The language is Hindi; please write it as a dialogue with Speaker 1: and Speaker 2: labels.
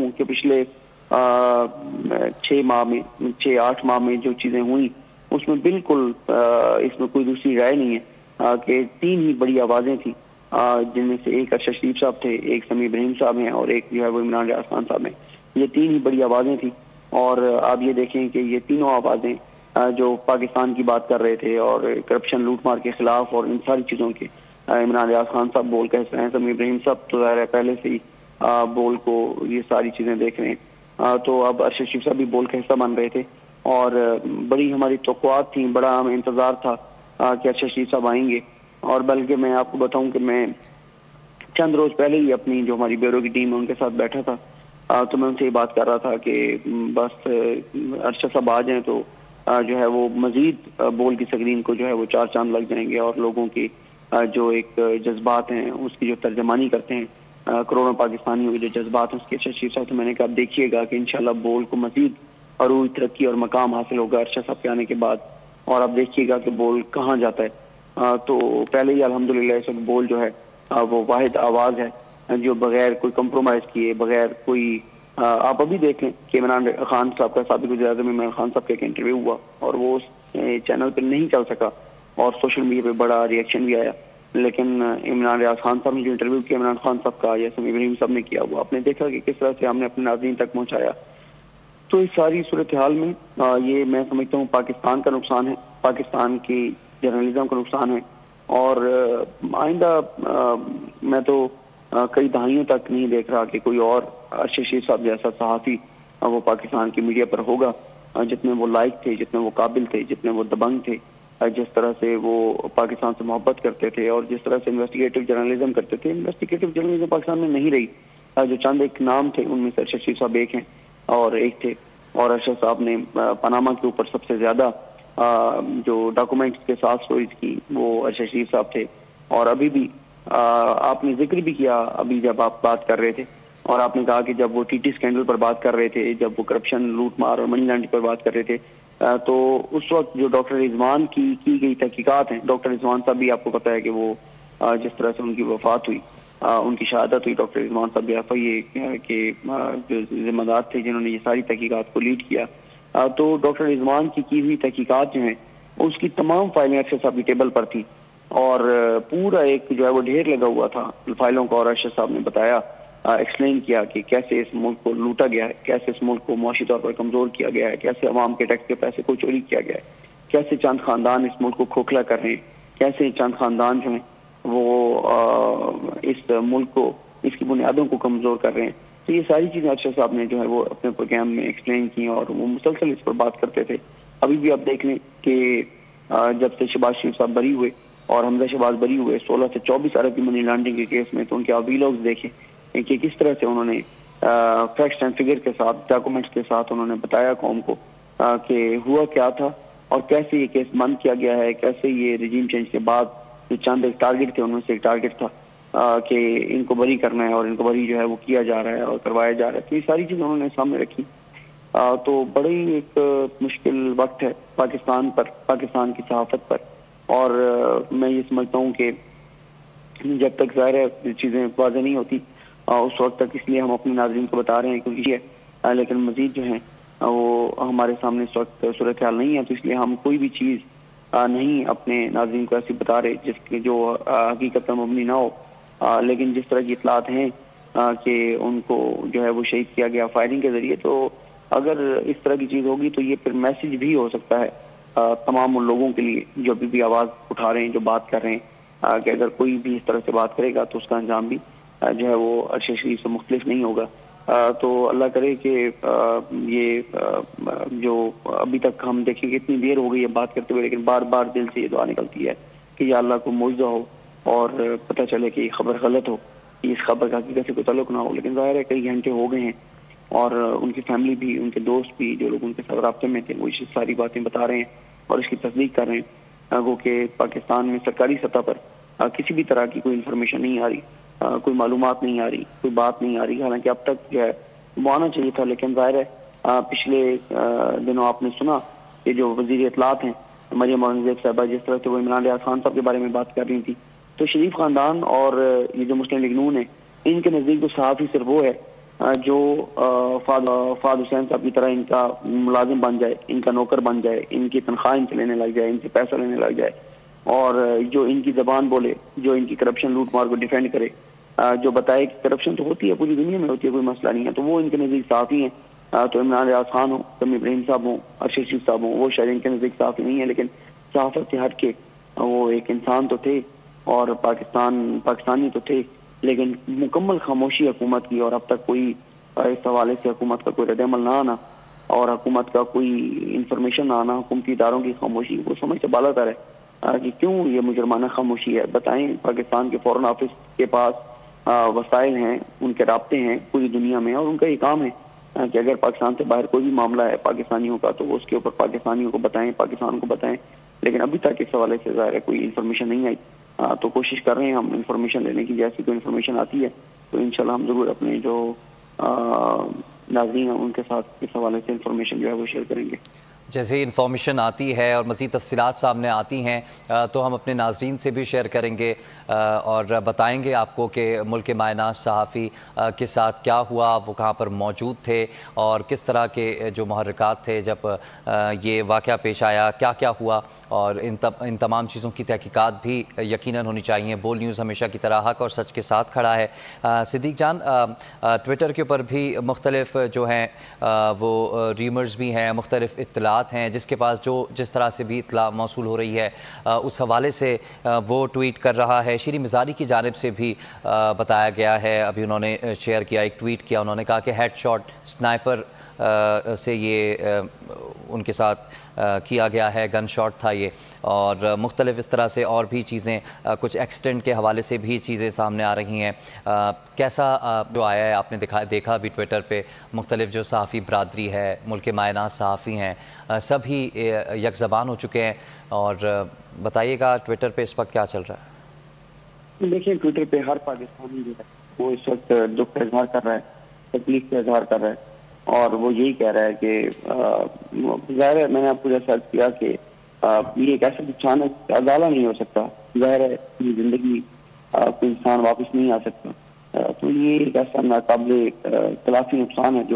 Speaker 1: हूँ कि पिछले 6-8 माह में जो चीज़ें हुई उसमें बिल्कुल इसमें कोई दूसरी राय नहीं है कि 3 ही बड़ी आवाज़ें थी, जिनमें से एक अरशद शरीफ साहब थे, एक समीर इब्राहिम साहब हैं और एक जो है वो इमरान रियाज खान साहब हैं। ये 3 ही बड़ी आवाज़ें थी और आप ये देखें कि ये तीनों आवाज़ें जो पाकिस्तान की बात कर रहे थे और करप्शन लूटमार के खिलाफ और इन सारी चीज़ों के, इमरान रियाज खान साहब बोल का हिस्सा हैं, समीर इब्राहिम साहब तो ज़ाहिर है पहले से ही बोल को ये सारी चीज़ें देख रहे हैं, तो अब अरशद शरीफ साहब भी बोल का हिस्सा बन रहे थे और बड़ी हमारी तवक्कुआत थी, बड़ा हमें इंतज़ार था कि अरशद शरीफ साहब आएंगे। और बल्कि मैं आपको बताऊं कि मैं चंद रोज़ पहले ही अपनी जो हमारी ब्यूरो की टीम है उनके साथ बैठा था, तो मैं उनसे ये बात कर रहा था कि बस अरशद साहब आ जाएँ तो जो है वो मज़ीद बोल की स्क्रीन को जो है वो 4 चांद लग जाएंगे और लोगों की जो एक जज्बात हैं उसकी जो तर्जमानी करते हैं, करोड़ों पाकिस्तानियों के जो जज्बात हैं उसके अरशद शरीफ साहब, तो मैंने कहा आप देखिएगा कि इंशाल्लाह बोल को मज़ीद अरूज तरक्की और मकाम हासिल होगा अरशद साहब के आने के बाद, और आप देखिएगा कि बोल कहाँ जाता है। तो पहले ही अल्हम्दुलिल्लाह इस वक्त बोल जो है वो वाहिद आवाज़ है जो बगैर कोई कंप्रोमाइज़ किए, बगैर कोई आप अभी देखें कि इमरान खान साहब का साबिक़ वज़ीर-ए-आज़म इमरान खान साहब का एक इंटरव्यू हुआ और वो उस चैनल पर नहीं चल सका और सोशल मीडिया पे बड़ा रिएक्शन भी आया, लेकिन इमरान रियाज खान साहब ने जो इंटरव्यू किया इमरान खान साहब का या समीर इब्राहिम साहब ने किया, वो आपने देखा कि किस तरह से हमने अपने नाज़रीन तक पहुँचाया। तो इस सारी सूरत हाल में ये मैं समझता हूँ पाकिस्तान का नुकसान है, पाकिस्तान की जर्नलिज्म का नुकसान है और आइंदा मैं तो कई दहाइयों तक नहीं देख रहा कि कोई और अरशद शरीफ साहब जैसा सहाफ़ी वो पाकिस्तान की मीडिया पर होगा, जितने वो लायक थे, जितने वो काबिल थे, जितने वो दबंग थे, जिस तरह से वो पाकिस्तान से मोहब्बत करते थे और जिस तरह से इन्वेस्टिगेटिव जर्नलिज्म करते थे। इन्वेस्टिगेटिव जर्नलिज्म पाकिस्तान में नहीं रही, जो चंद एक नाम थे उनमें से अरशद शरीफ साहब एक हैं और एक थे, और अरशद साहब ने पनामा के ऊपर सबसे ज़्यादा जो डॉक्यूमेंट्स के साथ स्टोरीज की वो अरशद शरीफ साहब थे। और अभी भी आपने जिक्र भी किया अभी जब आप बात कर रहे थे और आपने कहा कि जब वो टीटी स्कैंडल पर बात कर रहे थे, जब वो करप्शन लूटमार और मनी लॉन्ड्रिंग पर बात कर रहे थे, तो उस वक्त जो डॉक्टर रिजवान की गई तहकीकात हैं, डॉक्टर रिजवान साहब भी आपको पता है कि वो जिस तरह से उनकी वफात हुई, उनकी शहादत हुई, डॉक्टर रिजवान साहब एफआईए के जो जिम्मेदार थे जिन्होंने ये सारी तहकीकात को लीड किया, तो डॉक्टर रिजवान की हुई तहकीकात जो हैं उसकी तमाम फाइलें अरशद साहब की टेबल पर थी और पूरा एक जो है वो ढेर लगा हुआ था फाइलों का, और अरशद साहब ने बताया, एक्सप्लेन किया कि कैसे इस मुल्क को लूटा गया है, कैसे इस मुल्क को मुआशी तौर पर कमजोर किया गया है, कैसे अवाम के टैक्स के पैसे को चोरी किया गया है, कैसे चंद खानदान इस मुल्क को खोखला कर रहे हैं, कैसे चंद खानदान जो हैं वो इस मुल्क को, इसकी बुनियादों को कमजोर कर रहे हैं। तो ये सारी चीज़ें अरशद साहब ने जो है वो अपने प्रोग्राम में एक्सप्लेन की और वो मुसलसल इस पर बात करते थे। अभी भी आप देख लें कि जब से शहबाज शरीफ साहब बरी हुए और हमजा शहबाज बरी हुए 16 से 24 अरब की मनी लॉन्ड्रिंग के केस में, तो उनके वीलॉग्स देखें कि किस तरह से उन्होंने फैक्ट्स एंड फिगर के साथ, डॉक्यूमेंट्स के साथ उन्होंने बताया कौम को कि हुआ क्या था और कैसे ये केस बंद किया गया है, कैसे ये रिजीम चेंज के बाद जो चंद एक टारगेट थे उनमें से एक टारगेट था कि इनको बरी करना है और इनको बरी जो है वो किया जा रहा है और करवाया जा रहा है। तो ये सारी चीज़ें उन्होंने सामने रखी। तो बड़ी एक मुश्किल वक्त है पाकिस्तान पर, पाकिस्तान की सहाफत पर, और मैं ये समझता हूँ कि जब तक ज़ाहिर है चीज़ें वाज़ेह नहीं होती उस वक्त तक, इसलिए हम अपने नाज़रीन को बता रहे हैं क्योंकि ये लेकिन मज़ीद जो है वो हमारे सामने इस वक्त सूरत हाल नहीं है, तो इसलिए हम कोई भी चीज़ नहीं अपने नाज़रीन को ऐसी बता रहे जिसकी जो हकीकत पर मबनी ना हो। लेकिन जिस तरह की इतलात हैं कि उनको जो है वो शहीद किया गया फायरिंग के ज़रिए, तो अगर इस तरह की चीज़ होगी तो ये फिर मैसेज भी हो सकता है तमाम उन लोगों के लिए जो अभी भी आवाज़ उठा रहे हैं, जो बात कर रहे हैं कि अगर कोई भी इस तरह से बात करेगा तो उसका अंजाम भी जो है वो अरशद शरीफ से मुख्तलिफ नहीं होगा। तो अल्लाह करे कि ये जो अभी तक हम देखें कि इतनी देर हो गई है बात करते हुए, लेकिन बार बार दिल से ये दुआ निकलती है कि या अल्लाह को मुआवजा हो और पता चले कि खबर गलत हो, कि इस खबर का हकीकत से कोई ताल्लुक ना हो। लेकिन ज़ाहिर है कई घंटे हो गए हैं और उनकी फैमिली भी, उनके दोस्त भी, जो लोग उनके साथ राब्ते में थे, वो ये सारी बातें बता रहे हैं और इसकी तस्दीक कर रहे हैं वो कि पाकिस्तान में सरकारी सतह पर किसी भी तरह की कोई इन्फॉर्मेशन नहीं आ रही, कोई मालूमात नहीं आ रही, कोई बात नहीं आ रही। हालांकि अब तक जो है वो आना चाहिए था, लेकिन ज़ाहिर है पिछले दिनों आपने सुना कि जो वज़ीर इत्तलात हैं मरियम औरंगज़ेब साहबा, जिस तरह से वो इमरान रियाज खान साहब के बारे में बात कर रही थी, तो शरीफ खानदान और ये जो मुस्लिम लीग नून है, इनके नज़दीक तो सहाफ़ी सिर्फ वो है जो फाद हुसैन साहब की तरह इनका मुलाजिम बन जाए, इनका नौकर बन जाए, इनकी तनख्वाह इनसे लेने लग जाए, इनसे पैसा लेने लग जाए, और जो इनकी जबान बोले, जो इनकी करप्शन लूट मार को डिफेंड करे, जो बताए कि करप्शन तो होती है, पूरी दुनिया में होती है, कोई मसला नहीं है, तो वो इनके नज़दीक साफ़ी हैं। तो इमरान रियाज खान हो, समी इब्राहिम साहब हो, अरशद रशीद साहब हो, वो शायद इनके नज़दीक साफ़ी नहीं है, लेकिन सहाफ़त से हट के वो एक इंसान तो थे और पाकिस्तानी तो थे, लेकिन मुकम्मल खामोशी हुकूमत की, और अब तक कोई इस हवाले से हुकूमत का कोई रद्द-ए-अमल ना आना और हुकूमत का कोई इंफॉर्मेशन ना आना, हुकूमती इदारों की खामोशी, वो समझ से बालातर है कि क्यों ये मुजरमाना खामोशी है। बताएं, पाकिस्तान के फॉरेन ऑफिस के पास वसाइल हैं, उनके राब्ते हैं पूरी दुनिया में, और उनका ये काम है कि अगर पाकिस्तान से बाहर कोई भी मामला है पाकिस्तानियों का, तो उसके ऊपर पाकिस्तानियों को बताएं, पाकिस्तान को बताएं। लेकिन अभी तक इस हवाले से ज़ाहिर है कोई इन्फॉर्मेशन नहीं आई। तो कोशिश कर रहे हैं हम इन्फॉर्मेशन लेने की, जैसी कोई इन्फॉर्मेशन आती है तो इंशाल्लाह हम जरूर अपने जो नाज़रीन हैं उनके साथ इस हवाले से इन्फॉर्मेशन जो है वो शेयर करेंगे।
Speaker 2: जैसे ही इन्फॉर्मेशन आती है और मज़ीद तफ़सीलात सामने आती हैं तो हम अपने नाज़रीन से भी शेयर करेंगे और बताएंगे आपको कि मुल्क मायनाज़ सहाफ़ी के साथ क्या हुआ, वो कहाँ पर मौजूद थे और किस तरह के जो मुहर्रिकात थे जब ये वाक़या पेश आया, क्या क्या हुआ, और इन तमाम चीज़ों की तहकीकात भी यकीनन होनी चाहिए। बोल न्यूज़ हमेशा की तरह हक़ और सच के साथ खड़ा है। सिद्दीक जान, ट्विटर के ऊपर भी मुख्तलिफ जो हैं वो रीमर्स भी हैं, मुख्तलिफ इत्तला हैं, जिसके पास जो जिस तरह से भी इत्तला मौसूल हो रही है उस हवाले से वो ट्वीट कर रहा है। शीरी मिज़ारी की जानिब से भी बताया गया है, अभी उन्होंने शेयर किया, एक ट्वीट किया, उन्होंने कहा कि हेडशॉट स्नाइपर से ये उनके साथ किया गया है, गन शॉट था ये, और मुख्तलिफ इस तरह से और भी चीज़ें कुछ एक्सीडेंट के हवाले से भी चीज़ें सामने आ रही हैं। कैसा जो आया है आपने देखा अभी ट्विटर पे, मुख्तलिफ जो सहाफ़ी बरादरी है, मुल्क मायनाज़ सहाफ़ी हैं, सभी यकज़बान हो चुके हैं, और बताइएगा ट्विटर पे इस वक्त क्या चल रहा है।
Speaker 1: देखिए, ट्विटर पे हर पाकिस्तानी जो है वो इस वक्त दुख का इजहार कर रहा है, तकलीफ का इजहार कर रहा है, और वो यही कह रहा है कि ज़ाहिर है, मैंने आपको जैसा किया कि ये एक ऐसा नुकसान है, अदाला नहीं हो सकता, ज़ाहिर है ये जिंदगी कोई इंसान वापस नहीं आ सकता, तो ये एक ऐसा नाकाबिले तलाफी नुकसान है जो